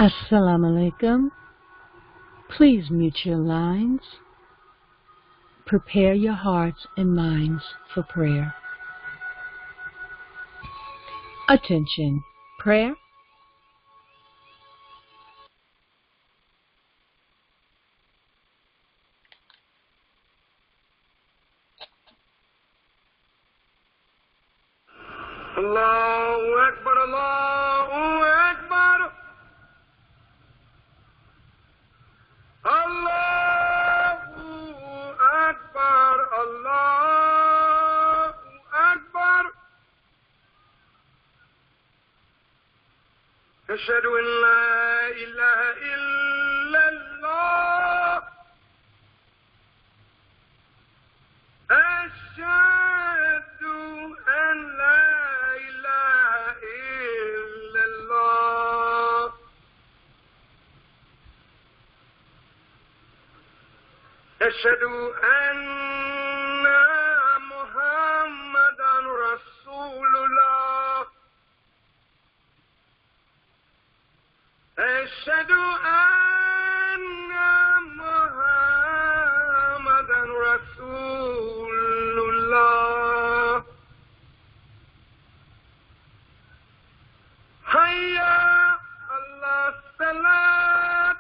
Assalamu alaikum. Please mute your lines. Prepare your hearts and minds for prayer. Attention, prayer. Allahu Akbar, Allahu Akbar. Allahu Akbar, Allahu Akbar. Ashhadu an la ilaha illallah. Ashhadu an la ilaha illallah. Ashhadu anna Muhammadan Rasulullah. Ashhadu anna Muhammadan Rasulullah. Hayya ala salat.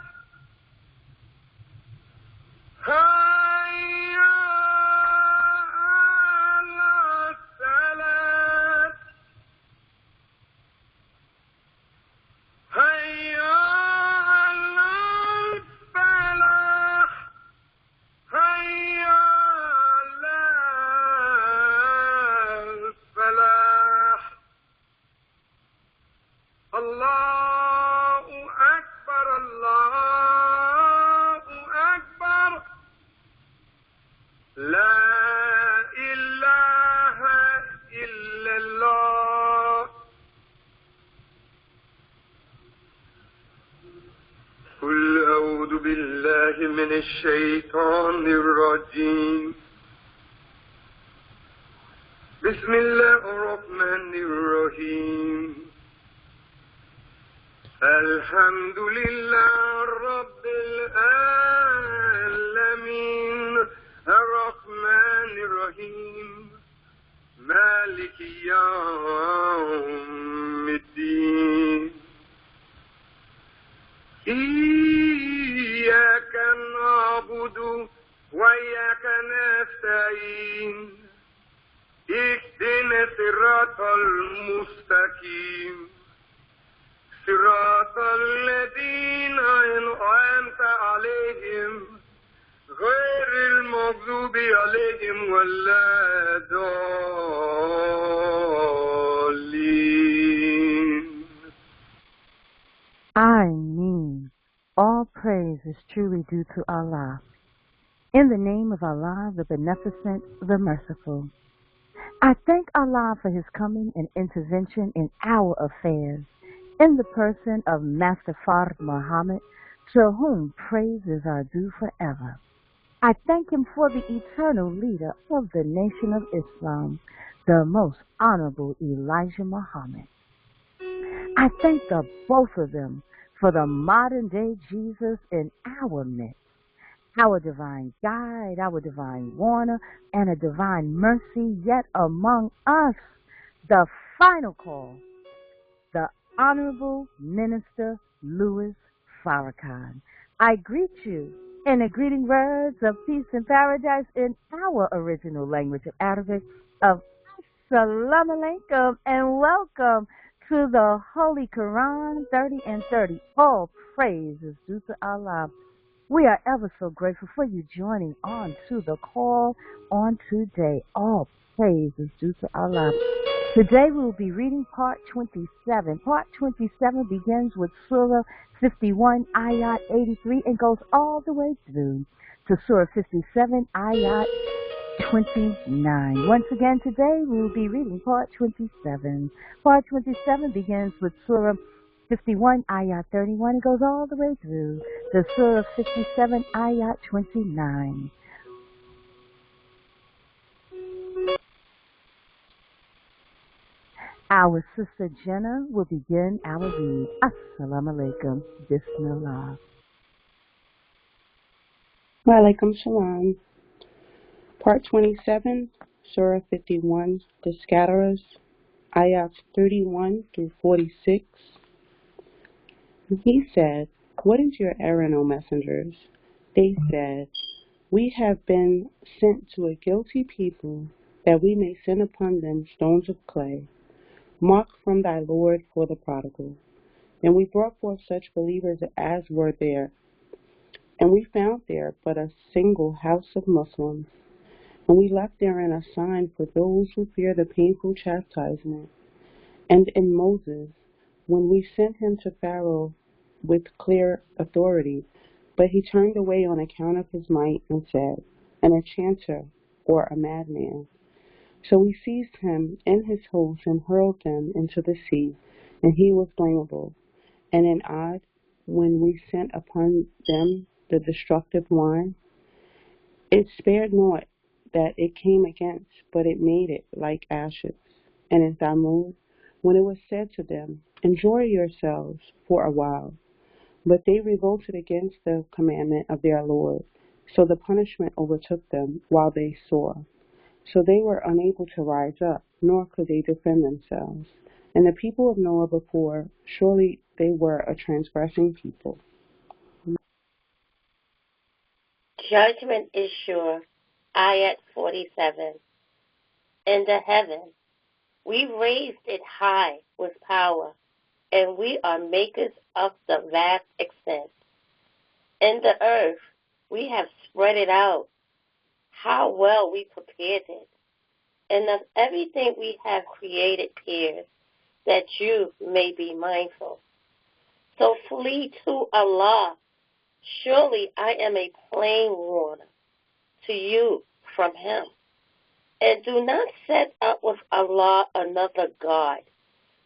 Hayya ala salat. Hayya ala falah. Hayya ala falah. Allahu Akbar, Allahu Akbar. La ilaha illallah. قل أعوذ بالله من الشيطان الرجيم. بسم الله الرحمن الرحيم. الحمد لله رب العالمين الرحمن الرحيم مالك يوم الدين. إياك نعبد وإياك نستعين. اهدنا الصراط المستقيم صراط الذين أنعمت عليهم غير المغضوب عليهم ولا الضالين. I mean, all praise is truly due to Allah. In the name of Allah, the Beneficent, the Merciful. I thank Allah for His coming and intervention in our affairs, in the person of Master Fard Muhammad, to whom praises are due forever. I thank Him for the eternal leader of the nation of Islam, the most honorable Elijah Muhammad. I thank the both of them for the modern-day Jesus in our midst, our divine guide, our divine warner, and a divine mercy yet among us, the final call, the Honorable Minister Louis Farrakhan. I greet you in the greeting words of peace and paradise in our original language of Arabic of Assalamu alaikum and welcome to the Holy Qur'an 30 and 30. All praise is due to Allah. We are ever so grateful for you joining on to the call on today. All praise is due to Allah. Today we will be reading part 27. Part 27 begins with Surah 51, Ayat 83, and goes all the way through to Surah 57, Ayat 29. Once again, today we will be reading part 27. Part 27 begins with Surah 51, Ayat 31, and goes all the way through to Surah 57, Ayat 29. Our sister Jenna will begin our read. Assalamu alaikum. Bismillah. Wa alaikum salam. Part 27, Surah 51, The Scatterers, Ayats 31 through 46. He said, "What is your errand, O messengers?" They said, "We have been sent to a guilty people, that we may send upon them stones of clay, marked from thy Lord for the prodigal. And we brought forth such believers as were there, and we found there but a single house of Muslims. And we left therein a sign for those who fear the painful chastisement. And in Moses, when we sent him to Pharaoh with clear authority, but he turned away on account of his might and said, an enchanter or a madman. So we seized him and his host and hurled them into the sea, and he was blamable. And in Ad, when we sent upon them the destructive wine, it spared not that it came against, but it made it like ashes. And in Thamud, when it was said to them, enjoy yourselves for a while, but they revolted against the commandment of their Lord, so the punishment overtook them while they saw. So they were unable to rise up, nor could they defend themselves. And the people of Noah before, surely they were a transgressing people." Judgment is sure. Ayat 47. In the heaven, we raised it high with power, and we are makers of the vast extent. In the earth, we have spread it out. How well we prepared it. And of everything we have created peers, that you may be mindful. So flee to Allah. Surely I am a plain warner to you from him. And do not set up with Allah another God.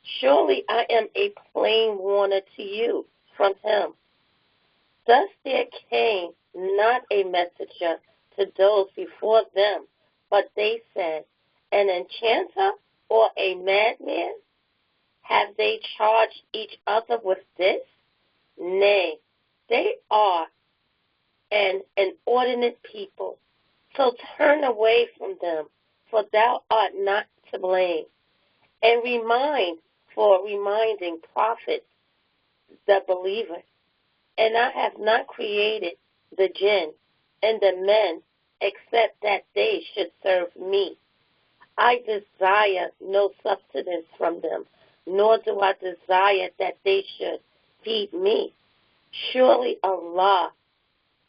Surely I am a plain warner to you from him. Thus there came not a messenger to those before them, but they said, an enchanter or a madman? Have they charged each other with this? Nay, they are an inordinate people. So turn away from them, for thou art not to blame. And remind for reminding prophets, the believers. And I have not created the jinn and the men except that they should serve me. I desire no sustenance from them, nor do I desire that they should feed me. Surely Allah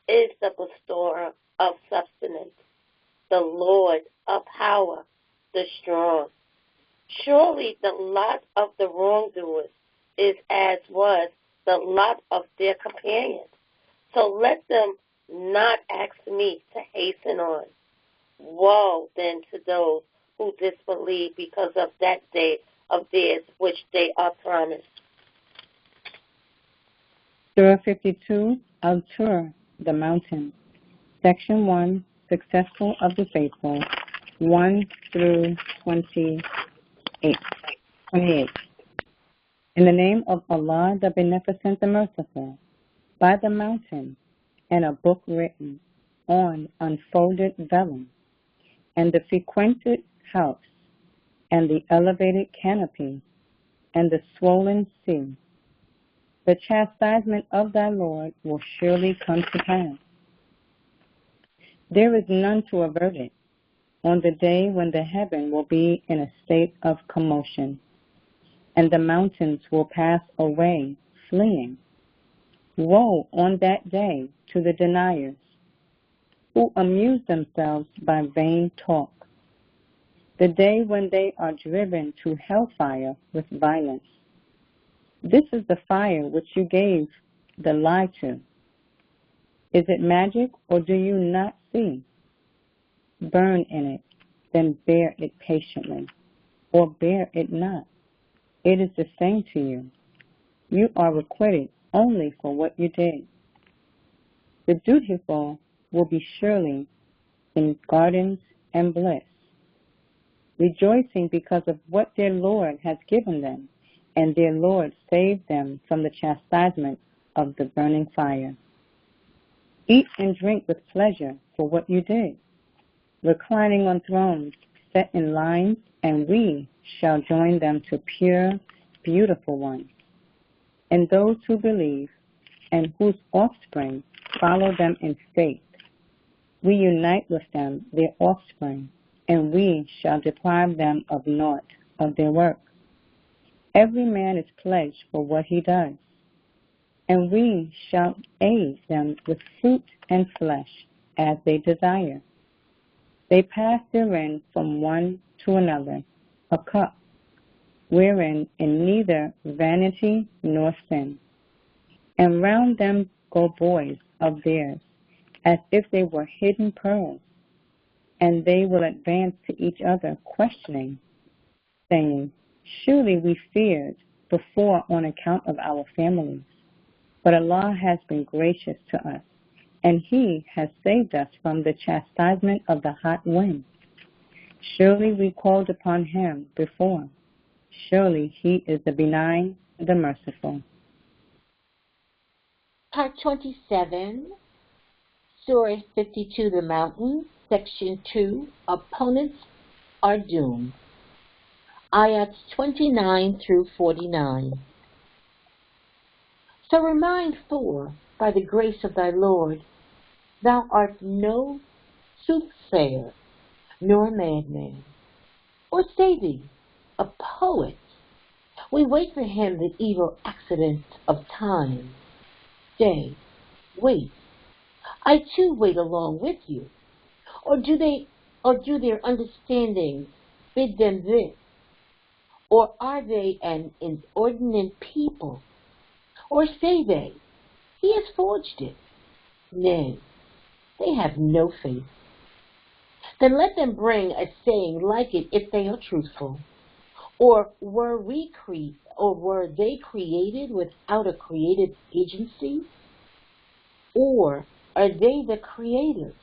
is the bestower of sustenance, the Lord of power, the strong. Surely the lot of the wrongdoers is as was the lot of their companions. So let them not ask me to hasten on. Woe then to those who disbelieve because of that day of theirs which they are promised. Surah 52, Al-Tur, the Mountain. Section 1, Successful of the Faithful, 1 through 28. In the name of Allah, the Beneficent, the Merciful, by the mountain, and a book written on unfolded vellum, and the frequented house, and the elevated canopy, and the swollen sea. The chastisement of thy Lord will surely come to pass. There is none to avert it on the day when the heaven will be in a state of commotion, and the mountains will pass away, fleeing. Woe on that day to the deniers, who amuse themselves by vain talk, the day when they are driven to hellfire with violence. This is the fire which you gave the lie to. Is it magic, or do you not see? Burn in it, then bear it patiently, or bear it not. It is the same to you. You are requited only for what you did. The dutiful will be surely in gardens and bliss. rejoicing because of what their Lord has given them, and their Lord saved them from the chastisement of the burning fire. Eat and drink with pleasure for what you did, reclining on thrones set in lines, and we shall join them to pure, beautiful ones. And those who believe and whose offspring follow them in faith, we unite with them, their offspring, and we shall deprive them of naught of their work. Every man is pledged for what he does, and we shall aid them with fruit and flesh as they desire. They pass therein from one to another, a cup, wherein in neither vanity nor sin. And round them go boys of theirs, as if they were hidden pearls, and they will advance to each other, questioning, saying, Surely we feared before on account of our families, but Allah has been gracious to us, and He has saved us from the chastisement of the hot wind. Surely we called upon Him before. Surely He is the benign, the merciful. Part 27, Surah 52, The Mountain, Section 2, Opponents Are Doomed. Ayats 29 through 49. So remind, for, by the grace of thy Lord, thou art no soothsayer, nor a madman, or say thee, a poet. We wait for him the evil accidents of time. Say, wait, I too wait along with you. Or do their understanding bid them this? Or are they an inordinate people? Or say they, He has forged it? Nay, they have no faith. Then let them bring a saying like it if they are truthful. Or were they created without a creative agency? Or are they the creators?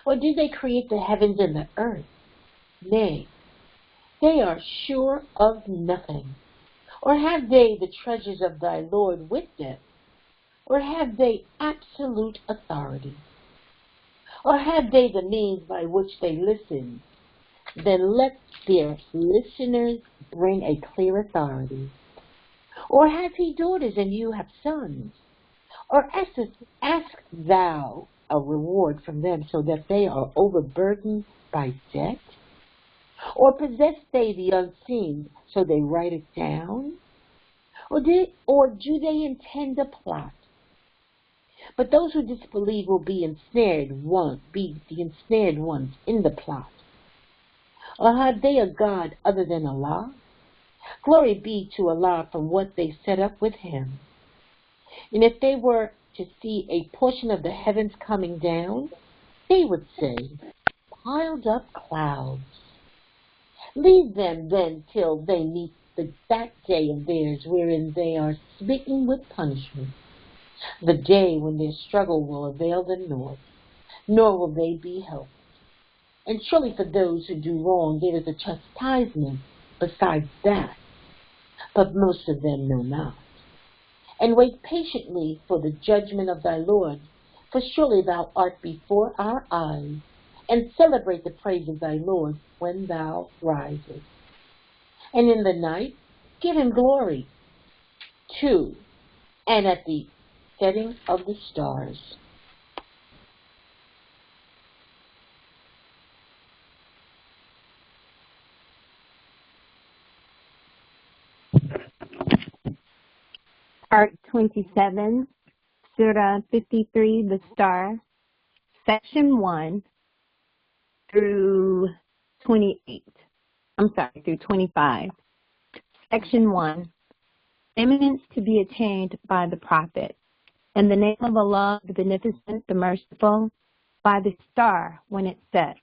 Or did they create the heavens and the earth? Nay, they are sure of nothing. Or have they the treasures of thy Lord with them? Or have they absolute authority? Or have they the means by which they listen? Then let their listeners bring a clear authority. Or have he daughters and you have sons? Or ask thou a reward from them so that they are overburdened by debt? Or possess they the unseen so they write it down? Or do they intend a plot? But those who disbelieve will be the ensnared ones in the plot. Or have they a God other than Allah? Glory be to Allah from what they set up with Him. And if they were to see a portion of the heavens coming down, they would say, piled up clouds. Leave them then till they meet that day of theirs wherein they are smitten with punishment, the day when their struggle will avail them naught, nor will they be helped. And surely for those who do wrong there is a chastisement besides that, but most of them know not. And wait patiently for the judgment of thy Lord, for surely thou art before our eyes, and celebrate the praise of thy Lord when thou risest. And in the night give him glory, 2, and at the setting of the stars. Part 27, Surah 53, The Star, Section 1 through 25. Section 1, Eminence to be attained by the Prophet. In the name of Allah, the Beneficent, the Merciful, by the star when it sets.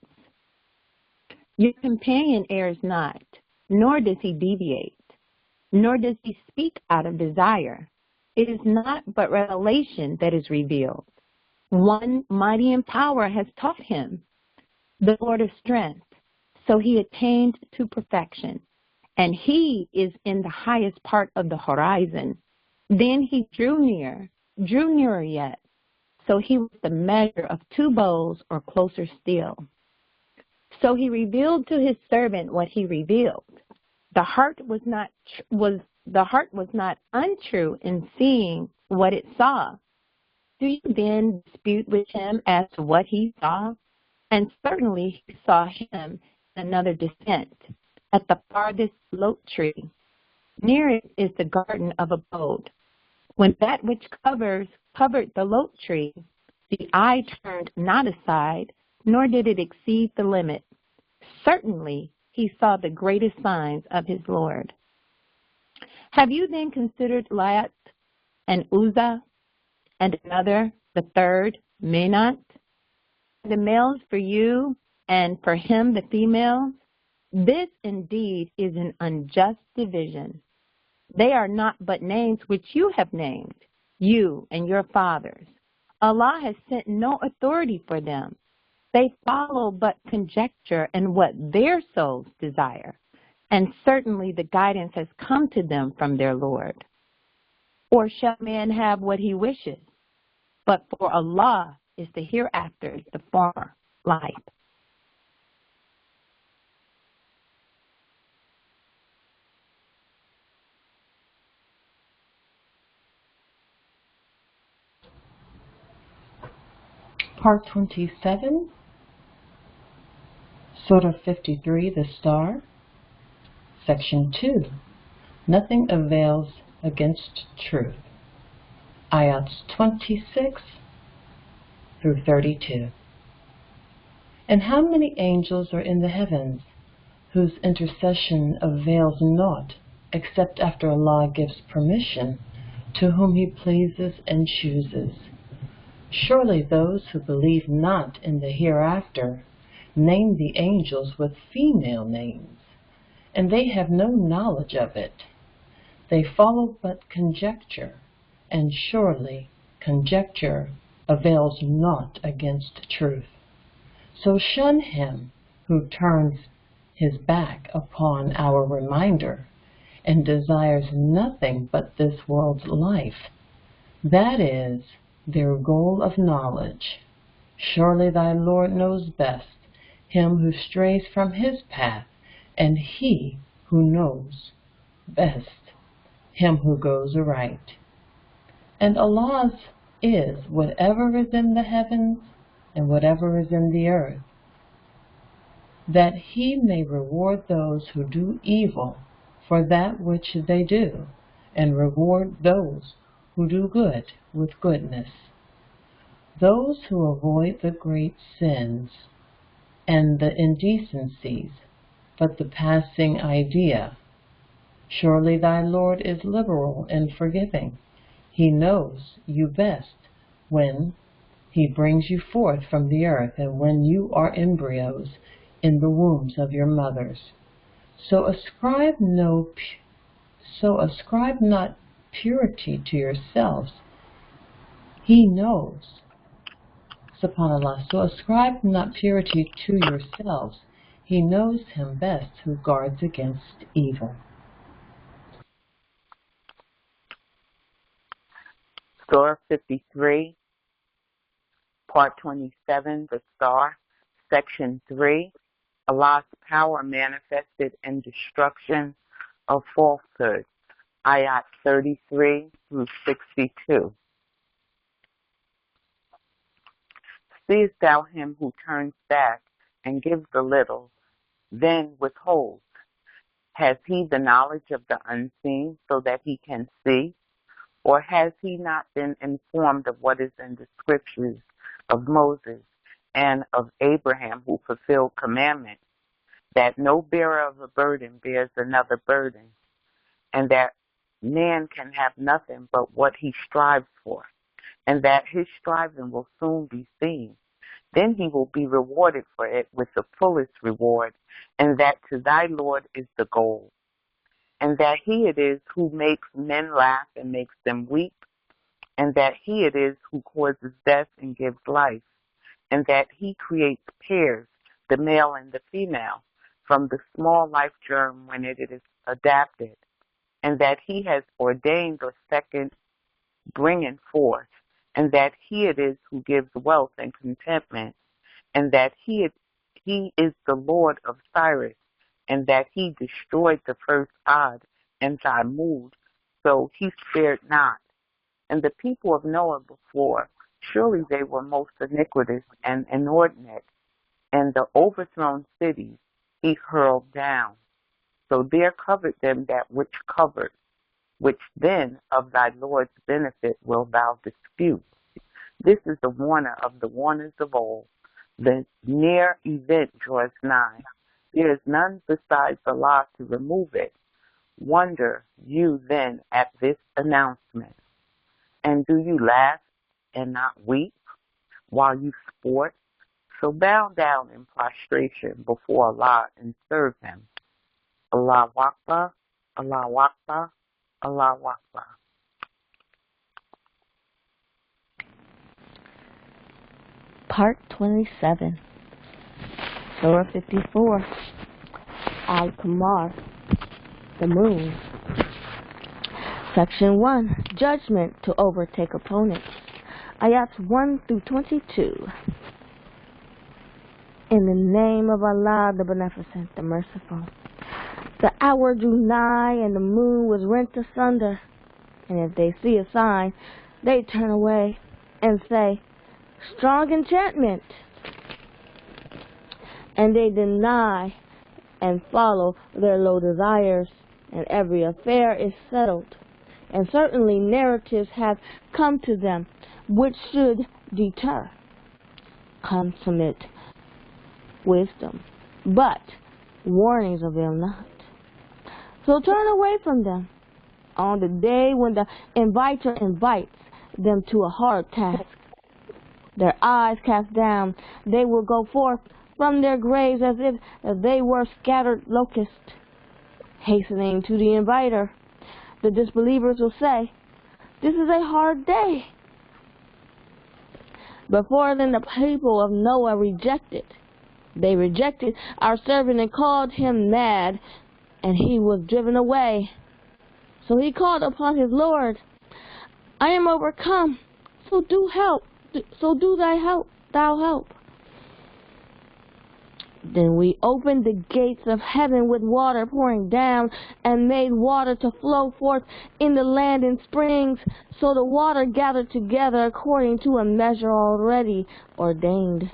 Your companion errs not, nor does he deviate, nor does he speak out of desire. It is not but revelation that is revealed. One mighty in power has taught him, the Lord of strength, So he attained to perfection, and he is in the highest part of the horizon. Then he drew nearer yet. So he was the measure of 2 bows, or closer still. So he revealed to his servant what he revealed. The heart was not untrue in seeing what it saw. Do you then dispute with him as to what he saw? And certainly he saw him in another descent, at the farthest lote tree. Near it is the garden of abode. When that which covered the lote tree, the eye turned not aside, nor did it exceed the limit. Certainly he saw the greatest signs of his Lord. Have you then considered Lat and Uzzah, and another, the third, Menat? The males for you, and for him the females? This indeed is an unjust division. They are not but names which you have named, you and your fathers. Allah has sent no authority for them. They follow but conjecture and what their souls desire, and certainly the guidance has come to them from their Lord. Or shall man have what he wishes? But for Allah is the hereafter, the former life. Part 27, Surah 53, the Star, Section 2, Nothing Avails Against Truth, Ayats 26 through 32. And how many angels are in the heavens, whose intercession avails naught, except after Allah gives permission to whom He pleases and chooses? Surely those who believe not in the hereafter name the angels with female names, and they have no knowledge of it. They follow but conjecture, and surely conjecture avails naught against truth. So shun him who turns his back upon our reminder and desires nothing but this world's life. That is their goal of knowledge. Surely thy Lord knows best him who strays from his path, and he who knows best him who goes aright. And Allah's is whatever is in the heavens and whatever is in the earth, that He may reward those who do evil for that which they do, and reward those who do good with goodness. Those who avoid the great sins and the indecencies, but the passing idea. Surely thy Lord is liberal and forgiving. He knows you best when He brings you forth from the earth and when you are embryos in the wombs of your mothers. So ascribe not purity to yourselves. He knows. SubhanAllah. So ascribe not purity to yourselves. He knows him best who guards against evil. Surah 53, Part 27, the Star, Section 3, Allah's power manifested in destruction of falsehood, Ayat 33 through 62. Seest thou him who turns back and gives a little, then withholds? Has he the knowledge of the unseen so that he can see? Or has he not been informed of what is in the scriptures of Moses and of Abraham who fulfilled commandment, that no bearer of a burden bears another burden, and that man can have nothing but what he strives for, and that his striving will soon be seen? Then he will be rewarded for it with the fullest reward, and that to thy Lord is the goal. And that he it is who makes men laugh and makes them weep, and that he it is who causes death and gives life, and that he creates pairs, the male and the female, from the small life germ when it is adapted, and that he has ordained the second bringing forth, and that he it is who gives wealth and contentment, and that he is the Lord of Cyrus, and that he destroyed the first Ad and Thamud, so he spared not. And the people of Noah before, surely they were most iniquitous and inordinate, and the overthrown cities he hurled down. So there covered them that which covered, which then of thy Lord's benefit will thou dispute. This is the warner of the warners of old. The near event draws nigh. There is none besides Allah to remove it. Wonder you then at this announcement. And do you laugh and not weep while you sport? So bow down in prostration before Allah and serve him. Allah Akbar, Allah Akbar, Allah Akbar. Part 27, Surah 54, Al-Qamar, the Moon. Section 1, Judgment to overtake opponents. Ayats 1 through 22. In the name of Allah, the Beneficent, the Merciful. The hour drew nigh, and the moon was rent asunder. And if they see a sign, they turn away and say, strong enchantment. And they deny and follow their low desires, and every affair is settled. And certainly narratives have come to them which should deter consummate wisdom, but warnings avail not. So turn away from them on the day when the inviter invites them to a hard task. Their eyes cast down, they will go forth from their graves as if they were scattered locusts, hastening to the inviter. The disbelievers will say, this is a hard day. Before then the people of Noah rejected. They rejected our servant and called him mad, and he was driven away. So he called upon his Lord, I am overcome, so do thou help. Then we opened the gates of heaven with water pouring down, and made water to flow forth in the land in springs. So the water gathered together according to a measure already ordained.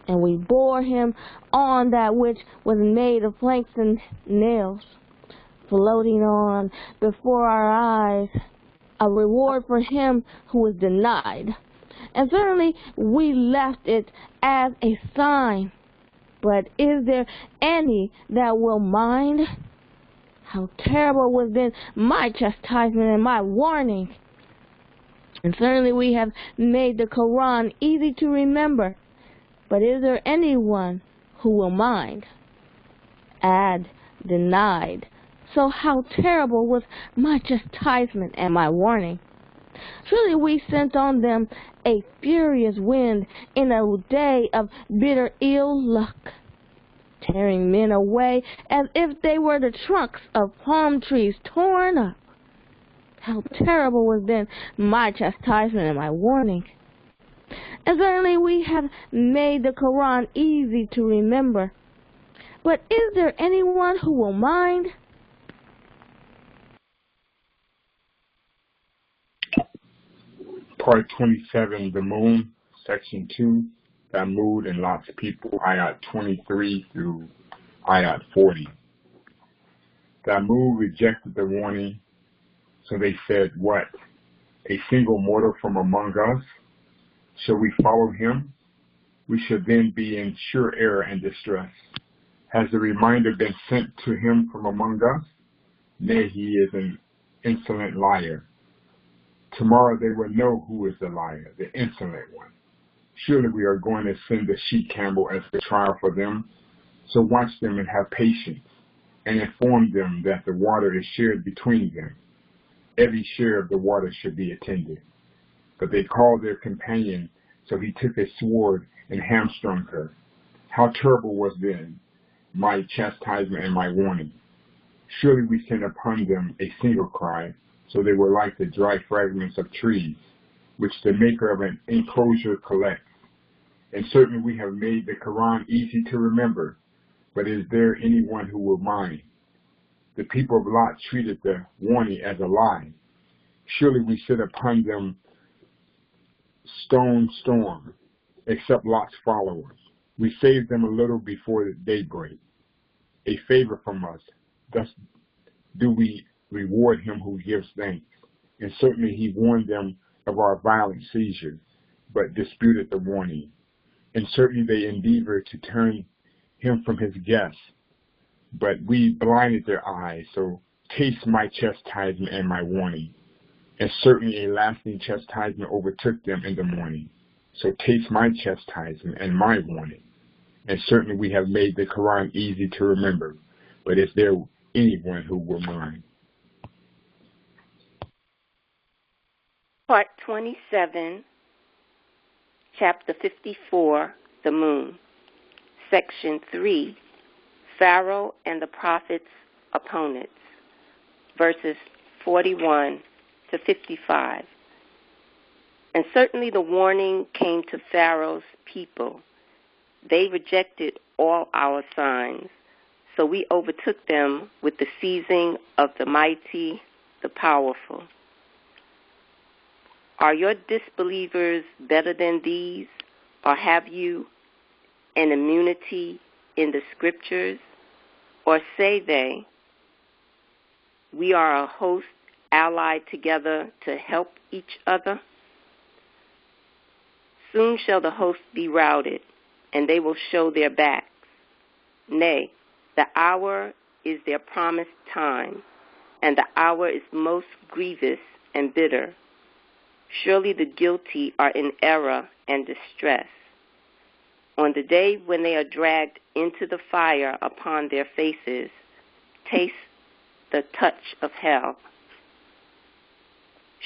And we bore him on that which was made of planks and nails, floating on before our eyes, a reward for him who was denied. And certainly we left it as a sign. But is there any that will mind? How terrible was then my chastisement and my warning. And certainly we have made the Qur'an easy to remember. But is there anyone who will mind? Ad, denied. So how terrible was my chastisement and my warning. Surely we sent on them a furious wind in a day of bitter ill luck, tearing men away as if they were the trunks of palm trees torn up. How terrible was then my chastisement and my warning. And certainly we have made the Qur'an easy to remember. But is there anyone who will mind? Part 27, the Moon, Section 2, Thamud and Lot's people, Ayat 23 through Ayat 40. Thamud rejected the warning, so they said, what? A single mortal from among us? Shall we follow him? We should then be in sure error and distress. Has the reminder been sent to him from among us? Nay, he is an insolent liar. Tomorrow they will know who is the liar, the insolent one. Surely we are going to send the she-camel as a trial for them. So watch them and have patience, and inform them that the water is shared between them. Every share of the water should be attended. But they called their companion, so he took a sword and hamstrung her. How terrible was then my chastisement and my warning. Surely we sent upon them a single cry, so they were like the dry fragments of trees, which the maker of an enclosure collects. And certainly we have made the Qur'an easy to remember, but is there anyone who will mind? The people of Lot treated the warning as a lie. Surely we sent upon them stone storm, except Lot's followers. We saved them a little before daybreak. A favor from us. Thus do we reward him who gives thanks. And certainly he warned them of our violent seizure, but disputed the warning. And certainly they endeavored to turn him from his guests, but we blinded their eyes. So taste my chastisement and my warning. And certainly a lasting chastisement overtook them in the morning. So taste my chastisement and my warning. And certainly we have made the Qur'an easy to remember, but is there anyone who will mind? Part 27, Chapter 54, The Moon. Section 3, Pharaoh and the Prophet's Opponents. Verses 41 to 55. And certainly the warning came to Pharaoh's people. They rejected all our signs, so we overtook them with the seizing of the mighty, the powerful. Are your disbelievers better than these, or have you an immunity in the scriptures? Or say they, we are a host allied together to help each other? Soon shall the host be routed, and they will show their backs. Nay, the hour is their promised time, and the hour is most grievous and bitter. Surely the guilty are in error and distress. On the day when they are dragged into the fire upon their faces, taste the touch of hell.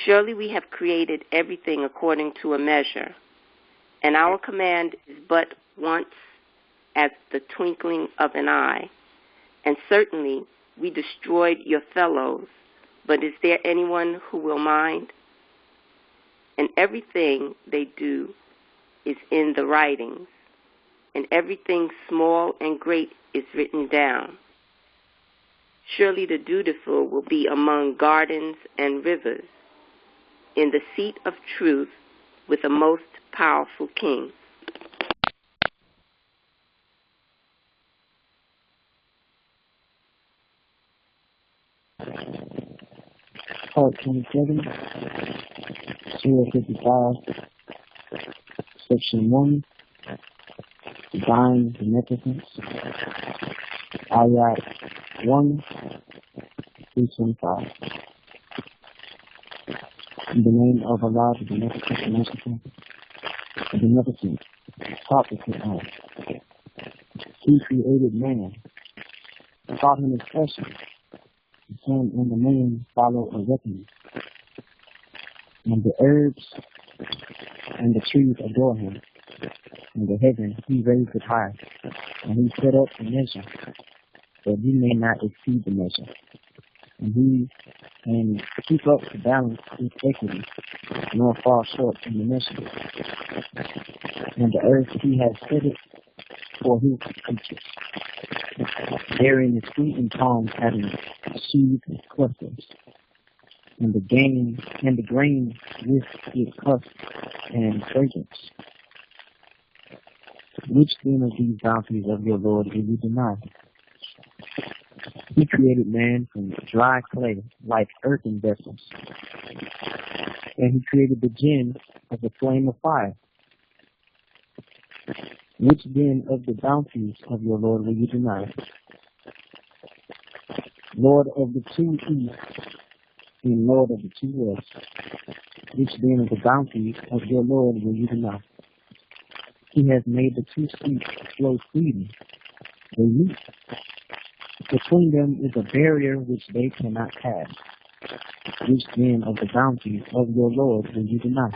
Surely we have created everything according to a measure, and our command is but once as the twinkling of an eye. And certainly we destroyed your fellows, but is there anyone who will mind? And everything they do is in the writings, and everything small and great is written down. Surely the dutiful will be among gardens and rivers, in the seat of truth with a most powerful king. Part 27, Surah 55, Section 1, Divine Beneficence, Ayat 1 through 25. In the name of Allah, the Beneficent, the Merciful, the Beneficent, taught the Qur'an. He created man, taught him expression. The sun and the moon follow a reckoning, and the herbs and the trees adore him. And the heaven he raised it high, and he set up the measure, that he may not exceed the measure. And he can keep up the balance with equity, nor fall short in the measure. And the earth he has set it for his creatures, bearing its fruit and palms having seed clusters, and the grain with its husk and fragrance. Which then of these bounties of your Lord will you deny? He created man from dry clay, like earthen vessels, and he created the jinn of the flame of fire. Which then of the bounties of your Lord will you deny? Lord of the two east and Lord of the two west, which then of the bounties of your Lord will you deny? He has made the two streets flow freely. They meet. Between them is a barrier which they cannot pass. Which then of the bounties of your Lord will you deny?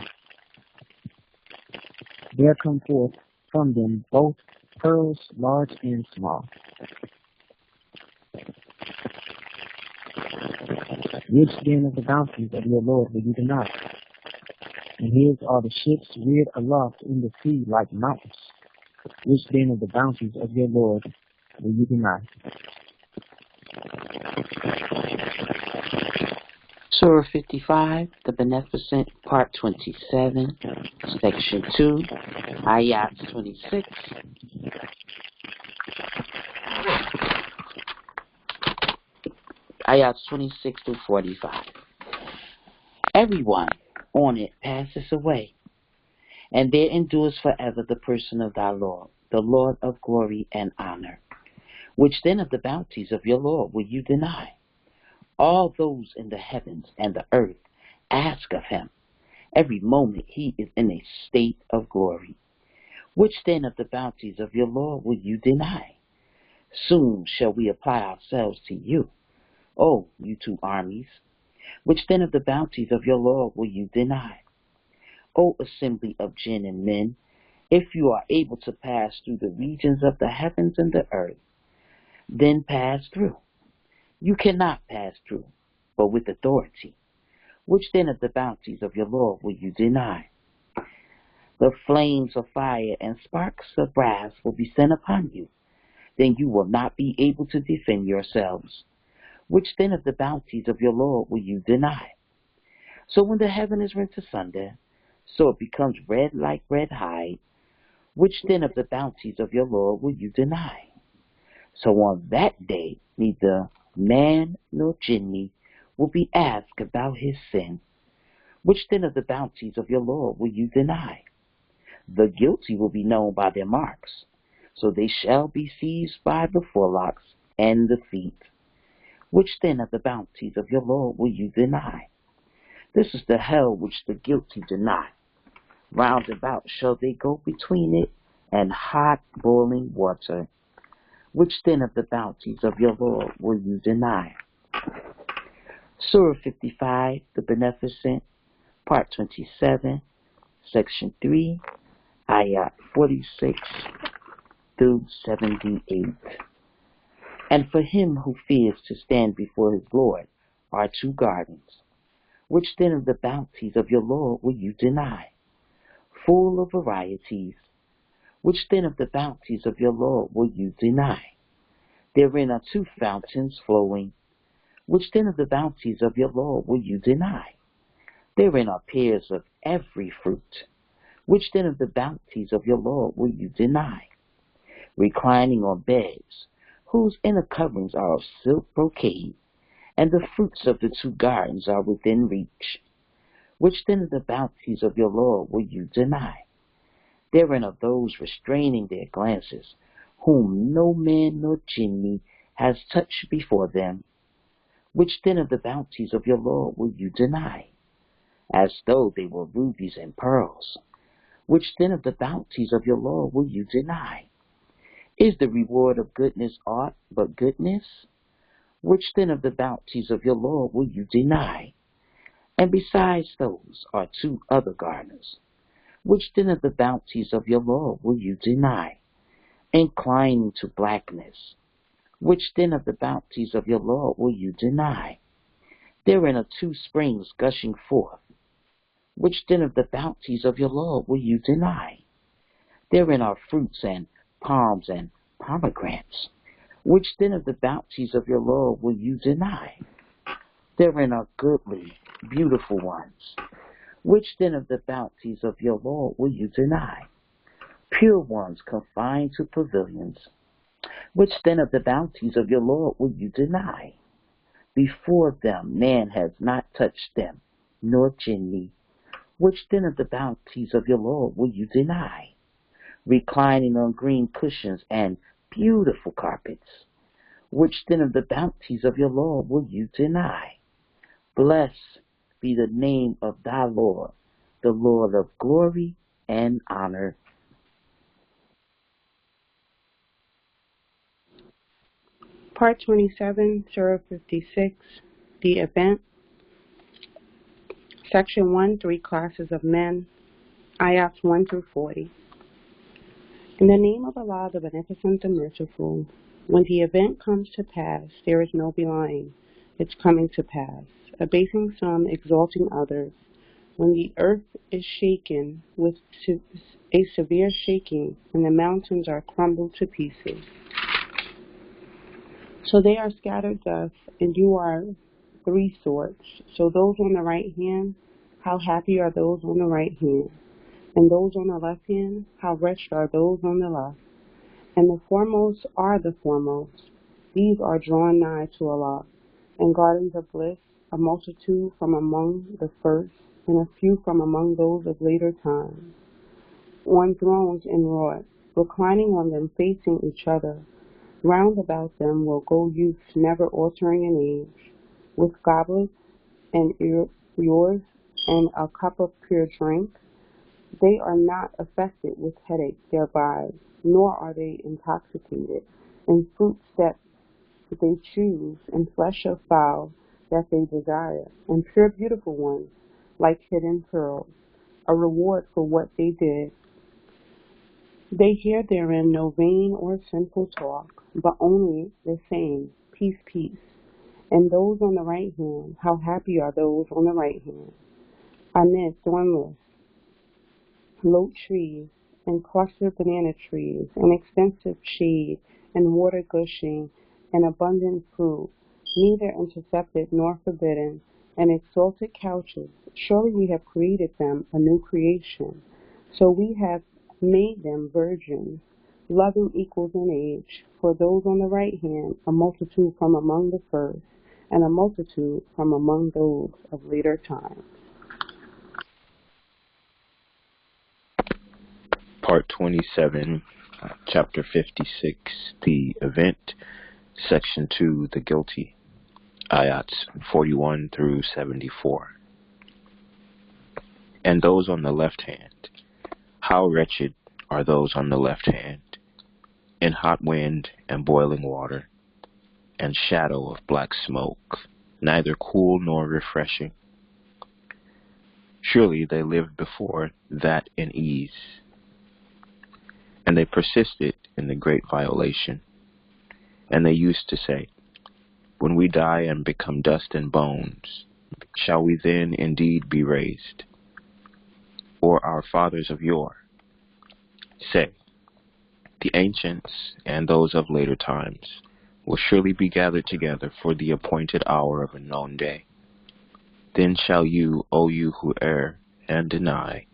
There come forth from them both pearls large and small, Which then of the bounties of your Lord will you deny? And his are the ships reared aloft in the sea like mountains. Which then of the bounties of your Lord will you deny? Surah 55, the Beneficent, Part 27, Section 2, Ayat 26. Ayats 26 through 45. Everyone on it passes away, and there endures forever the person of thy Lord, the Lord of glory and honor. Which then of the bounties of your Lord will you deny? All those in the heavens and the earth ask of him. Every moment he is in a state of glory. Which then of the bounties of your Lord will you deny? Soon shall we apply ourselves to you, O you two armies. Which then of the bounties of your Lord will you deny? O assembly of jinn and men, if you are able to pass through the regions of the heavens and the earth, then pass through. You cannot pass through, but with authority. Which then of the bounties of your Lord will you deny? The flames of fire and sparks of brass will be sent upon you. Then you will not be able to defend yourselves. Which then of the bounties of your Lord will you deny? So when the heaven is rent asunder, so it becomes red like red hide. Which then of the bounties of your Lord will you deny? So on that day, neither man nor jinni will be asked about his sin. Which then of the bounties of your Lord will you deny? The guilty will be known by their marks, so they shall be seized by the forelocks and the feet. Which then of the bounties of your Lord will you deny? This is the hell which the guilty deny. Round about shall they go between it and hot boiling water. Which then of the bounties of your Lord will you deny? Surah 55, the Beneficent, Part 27, Section 3, Ayat 46 through 78. And for him who fears to stand before his Lord are two gardens. Which then of the bounties of your Lord will you deny? Full of varieties. Which then of the bounties of your Lord will you deny? Therein are two fountains flowing. Which then of the bounties of your Lord will you deny? Therein are pears of every fruit. Which then of the bounties of your Lord will you deny? Reclining on beds, whose inner coverings are of silk brocade, and the fruits of the two gardens are within reach. Which then of the bounties of your Lord will you deny? Therein are those restraining their glances, whom no man nor jinni has touched before them. Which then of the bounties of your Lord will you deny? As though they were rubies and pearls. Which then of the bounties of your Lord will you deny? Is the reward of goodness aught but goodness? Which then of the bounties of your Lord will you deny? And besides those are two other gardens. Which then of the bounties of your Lord will you deny? Inclining to blackness. Which then of the bounties of your Lord will you deny? Therein are two springs gushing forth. Which then of the bounties of your Lord will you deny? Therein are fruits and palms and pomegranates. Which then of the bounties of your Lord will you deny? Therein are goodly, beautiful ones. Which then of the bounties of your Lord will you deny? Pure ones confined to pavilions. Which then of the bounties of your Lord will you deny? Before them man has not touched them, nor jinni. Which then of the bounties of your Lord will you deny? Reclining on green cushions and beautiful carpets. Which then of the bounties of your Lord will you deny? Blessed be the name of thy Lord, the Lord of glory and honor. Part 27, Surah 56, the event. Section 1, three classes of men. Ayats 1 through 40. In the name of Allah, the Beneficent, the Merciful, When the event comes to pass, there is no belying. It's coming to pass, abasing some, exalting others. When the earth is shaken with a severe shaking, and the mountains are crumbled to pieces. So they are scattered thus, and you are three sorts. So those on the right hand, how happy are those on the right hand? And those on the left hand, how wretched are those on the left? And the foremost are the foremost. These are drawn nigh to Allah. And gardens of bliss, a multitude from among the first, and a few from among those of later times. On thrones enwrought, reclining on them facing each other. Round about them will go youths never altering in age, with goblets and ears and a cup of pure drink. They are not affected with headache thereby, nor are they intoxicated, in fruits that they choose, and flesh of fowl that they desire, and pure beautiful ones, like hidden pearls, a reward for what they did. They hear therein no vain or sinful talk, but only the same, peace, peace. And those on the right hand, how happy are those on the right hand? Amid thornless, low trees, and clustered banana trees, and extensive shade, and water gushing, and abundant fruit, neither intercepted nor forbidden, and exalted couches. Surely we have created them a new creation. So we have made them virgins, loving equals in age. For those on the right hand, a multitude from among the first, and a multitude from among those of later times. Part 27, Chapter 56, The Event, Section 2, The Guilty, Ayats 41 through 74. And those on the left hand, how wretched are those on the left hand, in hot wind and boiling water, and shadow of black smoke, neither cool nor refreshing. Surely they lived before that in ease, and they persisted in the great violation. And they used to say, when we die and become dust and bones, shall we then indeed be raised? Or our fathers of yore? Say, the ancients and those of later times will surely be gathered together for the appointed hour of a known day. Then shall you, O you who err and deny,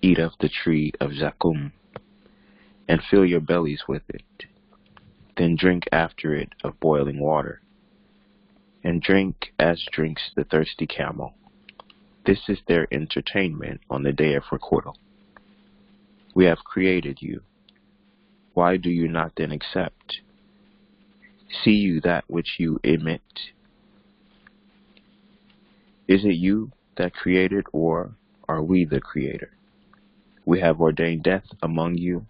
eat of the tree of Zakum, and fill your bellies with it. Then drink after it of boiling water, and drink as drinks the thirsty camel. This is their entertainment on the day of requital. We have created you. Why do you not then accept? See you that which you emit? Is it you that created, or are we the creator? We have ordained death among you,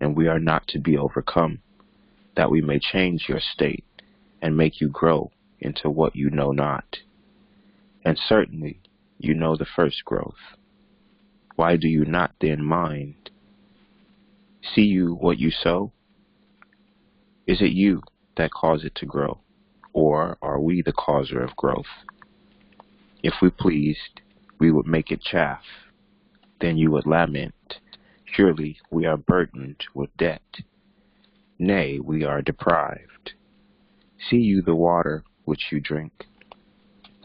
and we are not to be overcome, that we may change your state and make you grow into what you know not. And certainly you know the first growth. Why do you not then mind? See you what you sow? Is it you that cause it to grow, or are we the causer of growth? If we pleased, we would make it chaff. Then you would lament, surely we are burdened with debt. Nay, we are deprived. See you the water which you drink?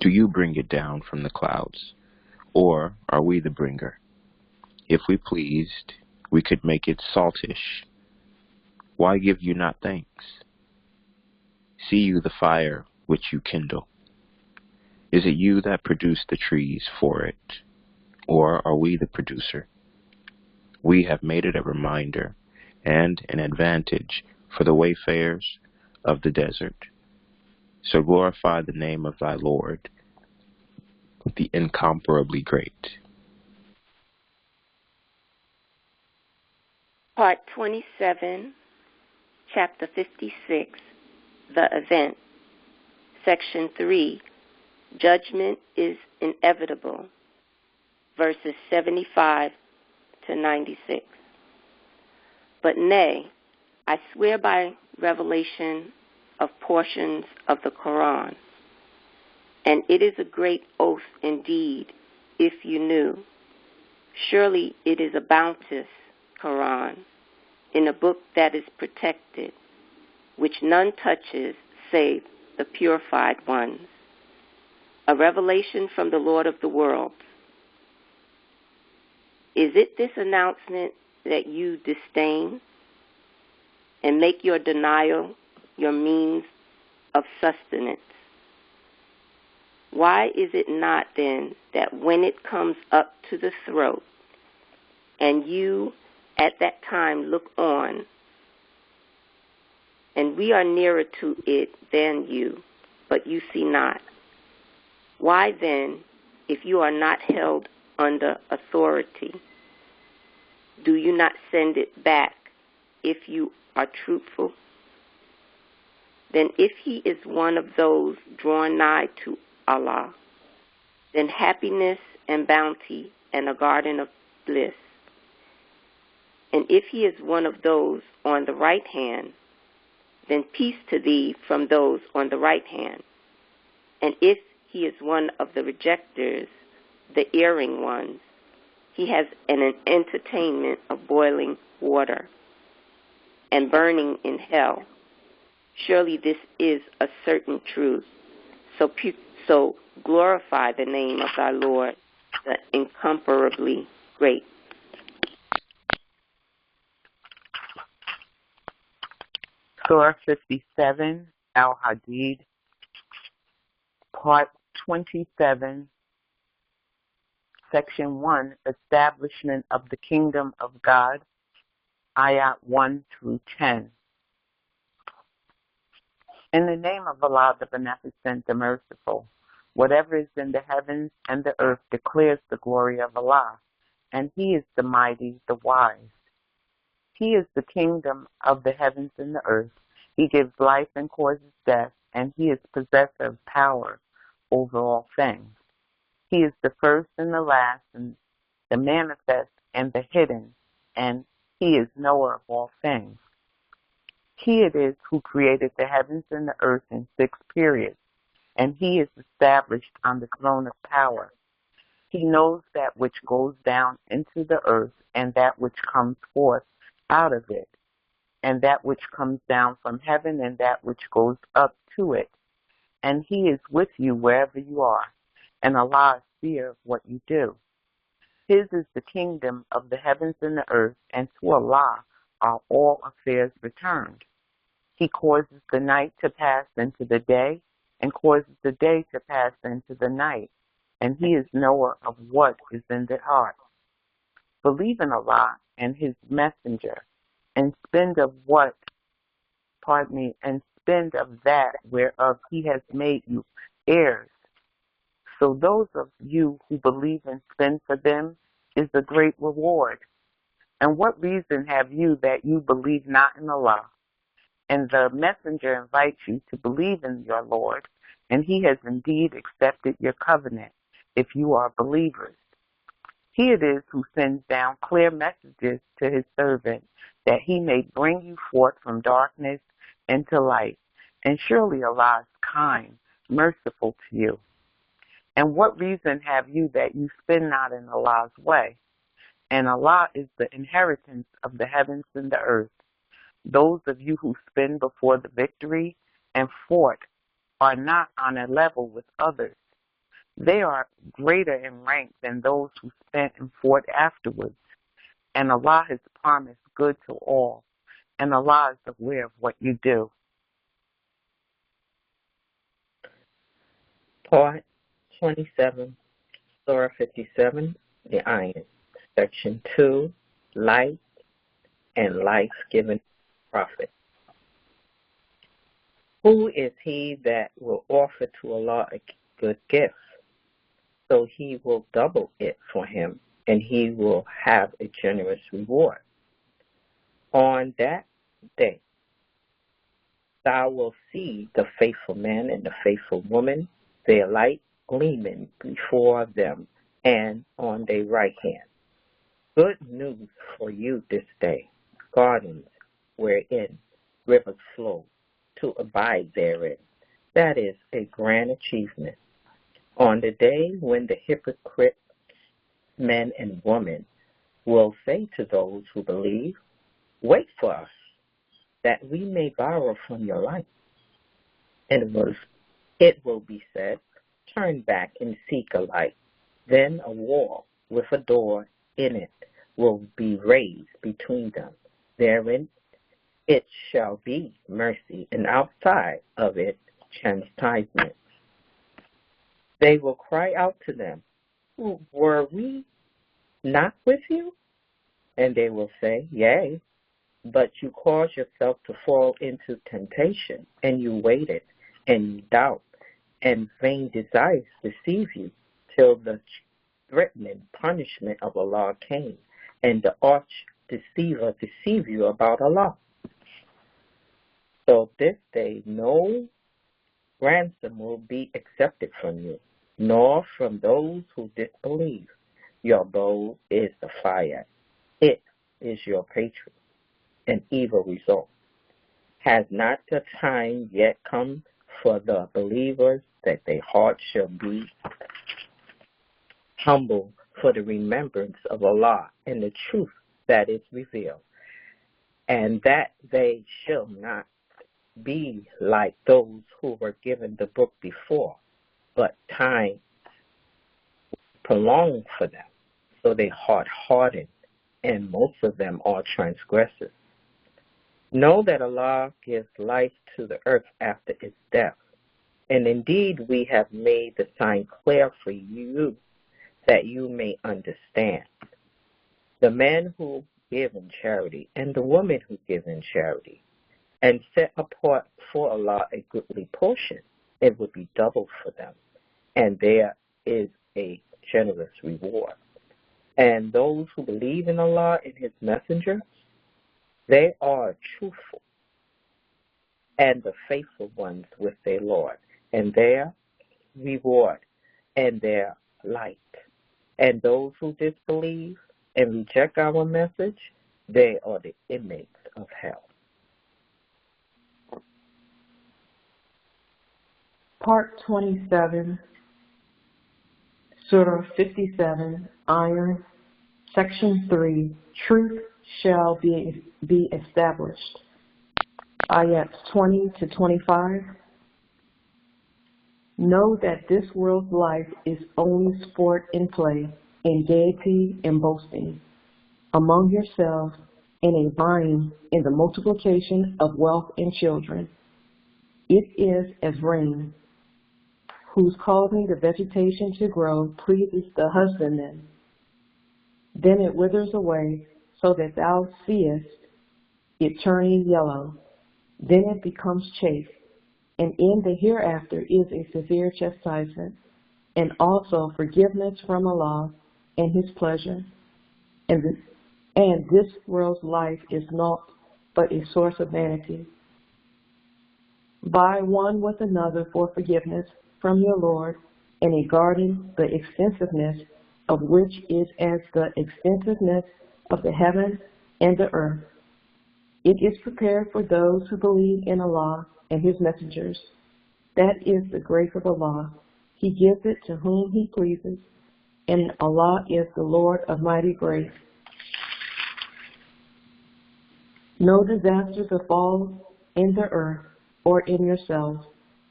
Do you bring it down from the clouds, or are we the bringer? If we pleased, we could make it saltish. Why give you not thanks? See you the fire which you kindle? Is it you that produce the trees for it, or are we the producer? We have made it a reminder and an advantage for the wayfarers of the desert. So glorify the name of thy Lord, the incomparably great. Part 27, Chapter 56, The Event, Section 3, Judgment is Inevitable, verses 75 to 96. But nay, I swear by revelation of portions of the Qur'an. And it is a great oath indeed, if you knew. Surely it is a bounteous Qur'an, in a book that is protected, which none touches save the purified ones. A revelation from the Lord of the worlds. Is it this announcement that you disdain and make your denial your means of sustenance? Why is it not then that when it comes up to the throat and you at that time look on, and we are nearer to it than you, but you see not? Why then, if you are not held under authority, do you not send it back if you are truthful? Then if he is one of those drawn nigh to Allah, then happiness and bounty and a garden of bliss. And if he is one of those on the right hand, then peace to thee from those on the right hand. And if he is one of the rejectors, the erring ones, he has an entertainment of boiling water and burning in hell. Surely this is a certain truth. So glorify the name of thy Lord, the incomparably great. Surah 57, Al-Hadid, Part 27, Section 1, Establishment of the Kingdom of God, Ayat 1 through 10. In the name of Allah, the Beneficent, the Merciful, whatever is in the heavens and the earth declares the glory of Allah, and He is the Mighty, the Wise. He is the kingdom of the heavens and the earth. He gives life and causes death, and He is possessor of power over all things. He is the first and the last, and the manifest and the hidden, and He is knower of all things. He it is who created the heavens and the earth in 6 periods, and He is established on the throne of power. He knows that which goes down into the earth and that which comes forth out of it, and that which comes down from heaven and that which goes up to it. And He is with you wherever you are, and Allah is seer of what you do. His is the kingdom of the heavens and the earth, and to Allah are all affairs returned. He causes the night to pass into the day, and causes the day to pass into the night, and He is knower of what is in the heart. Believe in Allah and His messenger, and spend of that whereof He has made you heirs. So those of you who believe and spend for them is a great reward. And what reason have you that you believe not in Allah? And the messenger invites you to believe in your Lord, and He has indeed accepted your covenant, if you are believers. He it is who sends down clear messages to His servant, that He may bring you forth from darkness into light. And surely Allah is kind, merciful to you. And what reason have you that you spend not in Allah's way? And Allah is the inheritance of the heavens and the earth. Those of you who spend before the victory and fought are not on a level with others. They are greater in rank than those who spent and fought afterwards. And Allah has promised good to all, and Allah is aware of what you do. Part 27, Surah 57, the Ayin, Section 2, Light and Life-Giving Prophet. Who is he that will offer to Allah a good gift? So He will double it for him, and he will have a generous reward. On that day, thou wilt see the faithful man and the faithful woman, their light gleaming before them and on their right hand. Good news for you this day, gardens wherein rivers flow, to abide therein. That is a grand achievement. On the day when the hypocrite men and women will say to those who believe, "Wait for us, that we may borrow from your light." And it will be said, "Turn back and seek a light." Then a wall with a door in it will be raised between them. Therein it shall be mercy, and outside of it chastisement. They will cry out to them, "Were we not with you?" And they will say, "Yea, but you caused yourself to fall into temptation, and you waited, and doubt, and vain desires deceive you, till the threatening punishment of Allah came, and the arch deceiver deceived you about Allah." So this day no ransom will be accepted from you, nor from those who disbelieve. Your abode is the fire. It is your patron, an evil result. Has not the time yet come for the believers that their hearts shall be humble for the remembrance of Allah and the truth that is revealed, and that they shall not be like those who were given the book before, but time prolonged for them, so they heart hardened, and most of them are transgressors. Know that Allah gives life to the earth after its death, and indeed we have made the sign clear for you, that you may understand. The men who give in charity and the women who give in charity, and set apart for Allah a goodly portion, it would be double for them, and there is a generous reward. And those who believe in Allah and His messengers, they are truthful and the faithful ones with their Lord, and their reward and their light. And those who disbelieve and reject our message, they are the inmates of hell. Part 27, Surah 57, Iron, Section 3, Truth shall be established. Ayats 20 to 25. Know that this world's life is only sport and play, and gaiety and boasting among yourselves, and a vying in the multiplication of wealth and children. It is as rain, whose causing the vegetation to grow pleases the husbandman. Then it withers away, so that thou seest it turning yellow. Then it becomes chaff, and in the hereafter is a severe chastisement, and also forgiveness from Allah and His pleasure. And this world's life is naught but a source of vanity. Vie one with another for forgiveness from your Lord, and a garden, the extensiveness of which is as the extensiveness of the heaven and the earth. It is prepared for those who believe in Allah and His messengers. That is the grace of Allah. He gives it to whom He pleases, and Allah is the Lord of mighty grace. No disaster befalls in the earth or in yourselves,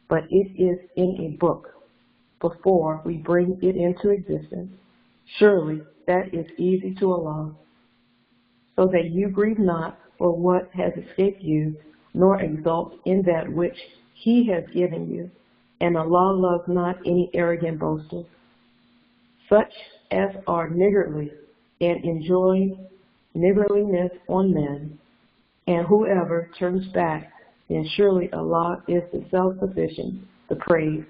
but it is in a book before we bring it into existence. Surely that is easy to Allah. So that you grieve not for what has escaped you, nor exult in that which He has given you. And Allah loves not any arrogant boasters, such as are niggardly and enjoy niggardliness on men. And whoever turns back, then surely Allah is the self-sufficient, the praised.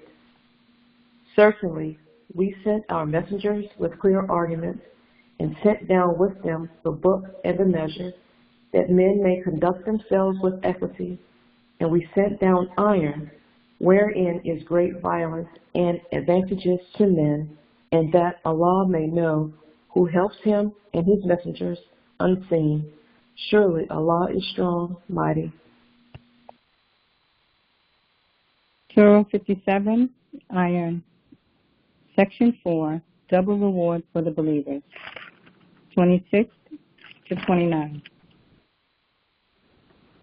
Certainly, we sent our messengers with clear arguments, and sent down with them the book and the measure, that men may conduct themselves with equity. And we sent down iron, wherein is great violence and advantages to men, and that Allah may know who helps Him and His messengers unseen. Surely Allah is strong, mighty. Surah 57, Iron, Section 4, Double Reward for the Believers, 26 to 29.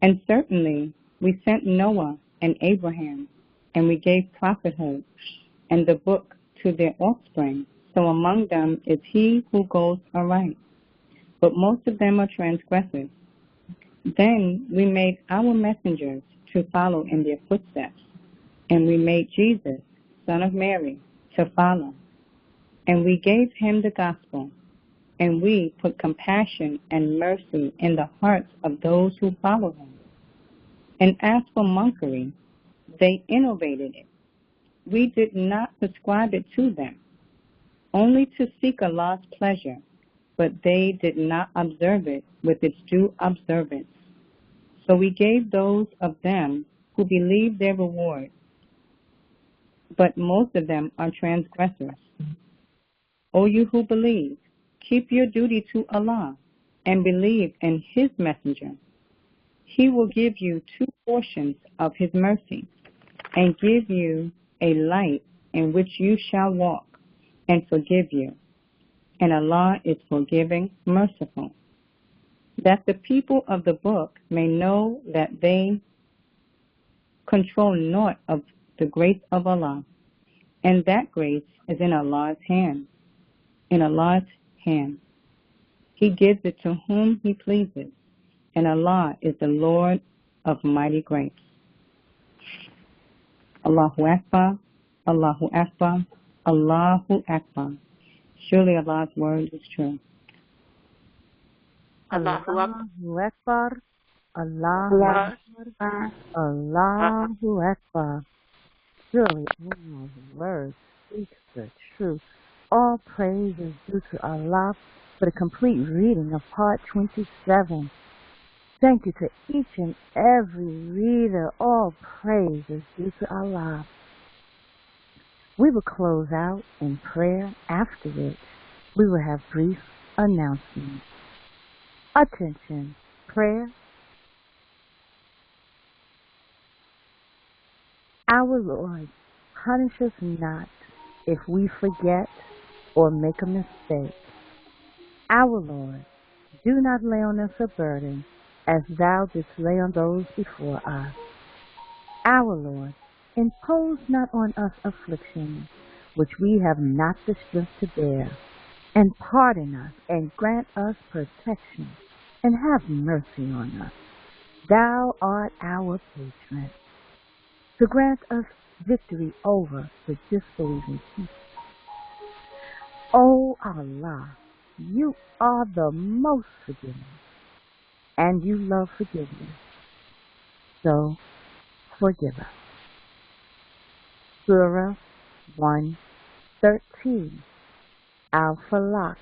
And certainly we sent Noah and Abraham, and we gave prophethood and the book to their offspring. So among them is he who goes aright, but most of them are transgressors. Then we made our messengers to follow in their footsteps, and we made Jesus, son of Mary, to follow. And we gave him the gospel, and we put compassion and mercy in the hearts of those who follow him. And as for monkery, they innovated it. We did not prescribe it to them, only to seek Allah's pleasure, but they did not observe it with its due observance. So we gave those of them who believed their reward, but most of them are transgressors. O you who believe, keep your duty to Allah and believe in his messenger. He will give you 2 portions of his mercy and give you a light in which you shall walk and forgive you. And Allah is forgiving, merciful. That the people of the book may know that they control naught of the grace of Allah, and that grace is in Allah's hand. In Allah's hand. He gives it to whom he pleases, and Allah is the Lord of mighty grace. Allahu Akbar, Allahu Akbar, Allahu Akbar. Surely Allah's word is true. Allahu Akbar. Allahu Akbar. Allahu Akbar. Allahu Akbar. Surely Allah's word speaks the truth. All praise is due to Allah for the complete reading of Part 27. Thank you to each and every reader. All praise is due to Allah. We will close out in prayer, after which we will have brief announcements. Attention, prayer. Our Lord, punish us not if we forget or make a mistake. Our Lord, do not lay on us a burden as thou didst lay on those before us. Our Lord, impose not on us affliction which we have not the strength to bear, and pardon us and grant us protection, and have mercy on us. Thou art our patron, to grant us victory over the disbelieving people. O Allah, you are the most forgiving, and you love forgiveness. So, forgive us. Surah 113, Al-Falaq,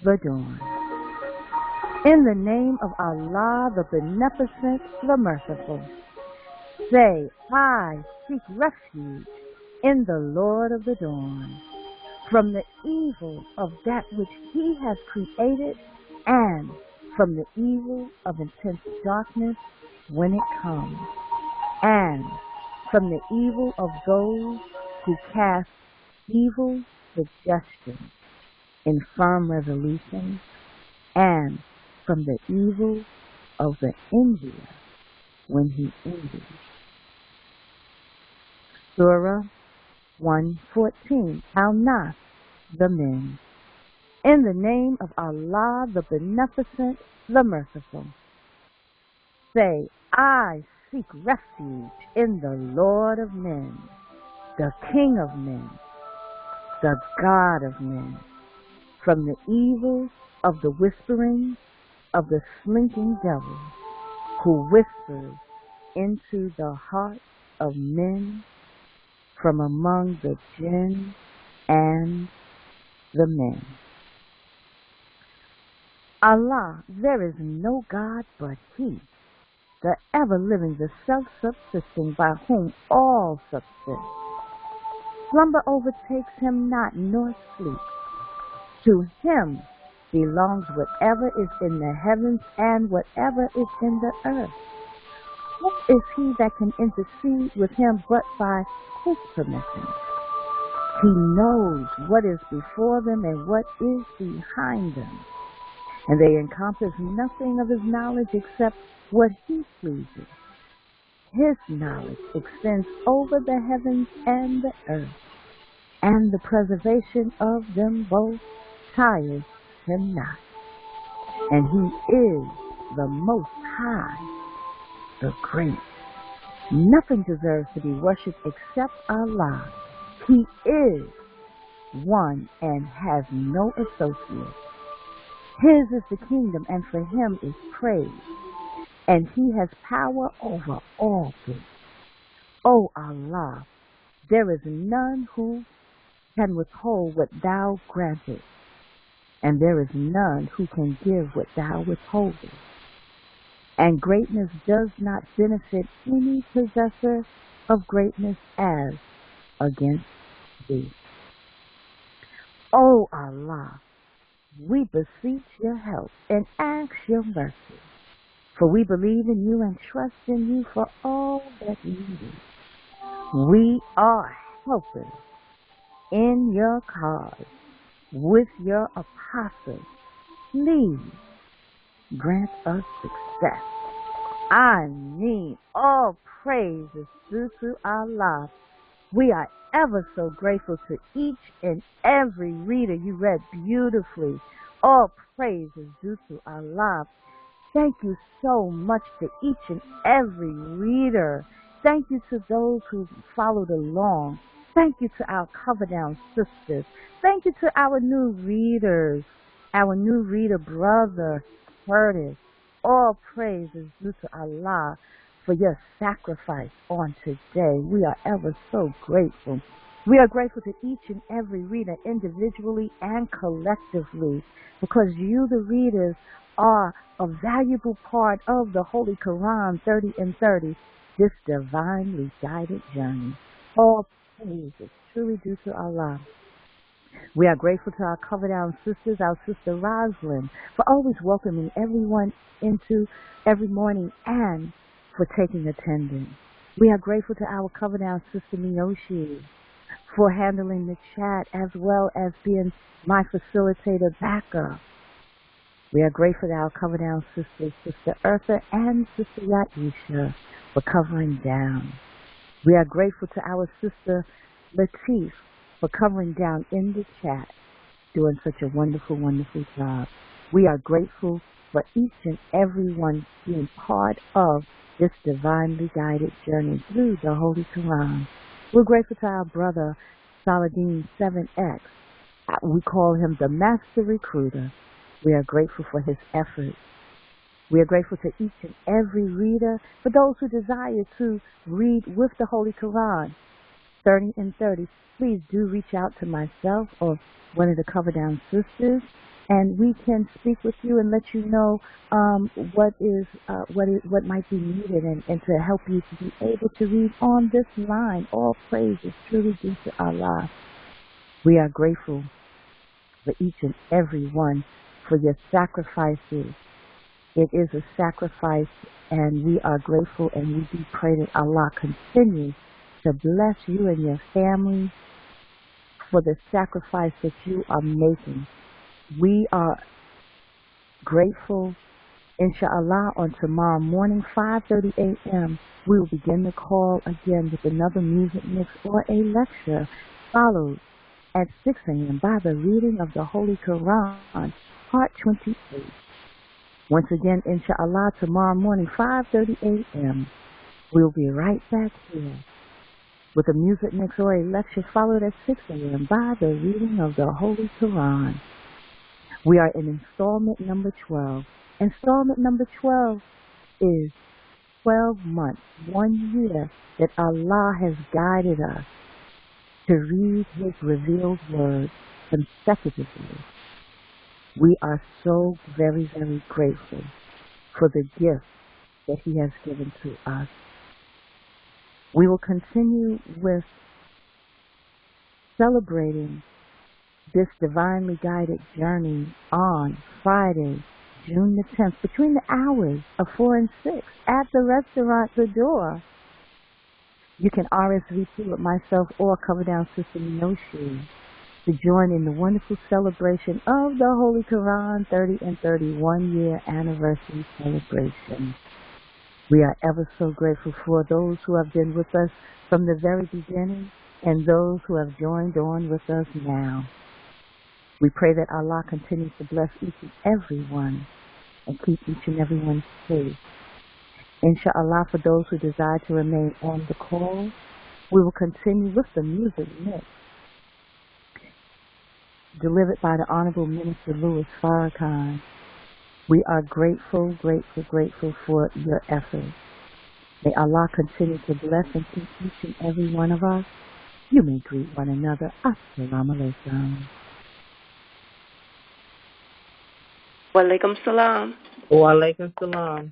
the Dawn. In the name of Allah, the Beneficent, the Merciful. Say, I seek refuge in the Lord of the Dawn, from the evil of that which he has created, and from the evil of intense darkness when it comes, and from the evil of those who cast evil suggestions in firm resolutions, and from the evil of the envier when he envies. Surah 114, Al-Nas, the Men. In the name of Allah, the Beneficent, the Merciful. Say, I seek refuge in the Lord of men, the King of men, the God of men, from the evil of the whispering of the slinking devil, who whispers into the hearts of men from among the jinn and the men. Allah, there is no God but He, the ever-living, the self-subsisting, by whom all subsist. Slumber overtakes him not, nor sleep. To him belongs whatever is in the heavens and whatever is in the earth. Who is he that can intercede with him but by his permission? He knows what is before them and what is behind them, and they encompass nothing of his knowledge except what he pleases. His knowledge extends over the heavens and the earth, and the preservation of them both tires him not. And he is the Most High, the Great. Nothing deserves to be worshipped except Allah. He is one and has no associate. His is the kingdom, and for him is praise, and he has power over all things. O Allah, there is none who can withhold what thou grantest, and there is none who can give what thou withholdest. And greatness does not benefit any possessor of greatness as against thee. O Allah, we beseech your help and ask your mercy, for we believe in you and trust in you for all that we do. We are helpers in your cause with your apostles. Please grant us success. I mean, all praise is due to Allah. We are ever so grateful to each and every reader. You read beautifully. All praise is due to Allah. Thank you so much to each and every reader. Thank you to those who followed along. Thank you to our Cover Down sisters. Thank you to our new readers, our new reader brother, Curtis. All praise is due to Allah for your sacrifice on today. We are ever so grateful. We are grateful to each and every reader individually and collectively, because you, the readers, are a valuable part of the Holy Qur'an 30 and 30, this divinely guided journey. All praise is truly due to Allah. We are grateful to our Cover Down sisters, our sister Roslyn, for always welcoming everyone into every morning and for taking attendance. We are grateful to our Cover Down sister Miyoshi for handling the chat as well as being my facilitator backup. We are grateful to our Cover Down sisters, Sister Eartha and Sister Yaisha, for covering down. We are grateful to our sister Latif for covering down in the chat, doing such a wonderful, wonderful job. We are grateful for each and every one being part of this divinely guided journey through the Holy Qur'an. We're grateful to our brother Saladin 7X. We call him the Master Recruiter. We are grateful for his efforts. We are grateful to each and every reader, for those who desire to read with the Holy Qur'an 30 and 30. Please do reach out to myself or one of the Cover Down sisters, and we can speak with you and let you know what might be needed and to help you to be able to read on this line. All praise is truly due to Allah. We are grateful for each and every one for your sacrifices. It is a sacrifice, and we are grateful, and we do pray that Allah continues to bless you and your family for the sacrifice that you are making. We are grateful. Inshallah, on tomorrow morning, 5:30 a.m., we will begin the call again with another music mix or a lecture, followed at 6 a.m. by the reading of the Holy Qur'an, Part 28. Once again, inshallah, tomorrow morning, 5:30 a.m., we'll be right back here with a music mix or a lecture, followed at 6 a.m. by the reading of the Holy Qur'an. We are in installment number 12. Installment number 12 is 12 months, 1 year, that Allah has guided us to read His revealed word consecutively. We are so very, very grateful for the gift that He has given to us. We will continue with celebrating this divinely guided journey on Friday, June the 10th, between the hours of 4 and 6, at the restaurant, The Door. You can RSVP with myself or Cover Down Sister Minoshu to join in the wonderful celebration of the Holy Qur'an 30 and 31 year anniversary celebration. We are ever so grateful for those who have been with us from the very beginning and those who have joined on with us now. We pray that Allah continues to bless each and every one and keep each and every one safe. Inshallah, for those who desire to remain on the call, we will continue with the music mix delivered by the Honorable Minister Louis Farrakhan. We are grateful, grateful, grateful for your efforts. May Allah continue to bless and keep each and every one of us. You may greet one another. Assalamu alaikum. Wa alaikum salam. Wa alaikum salam.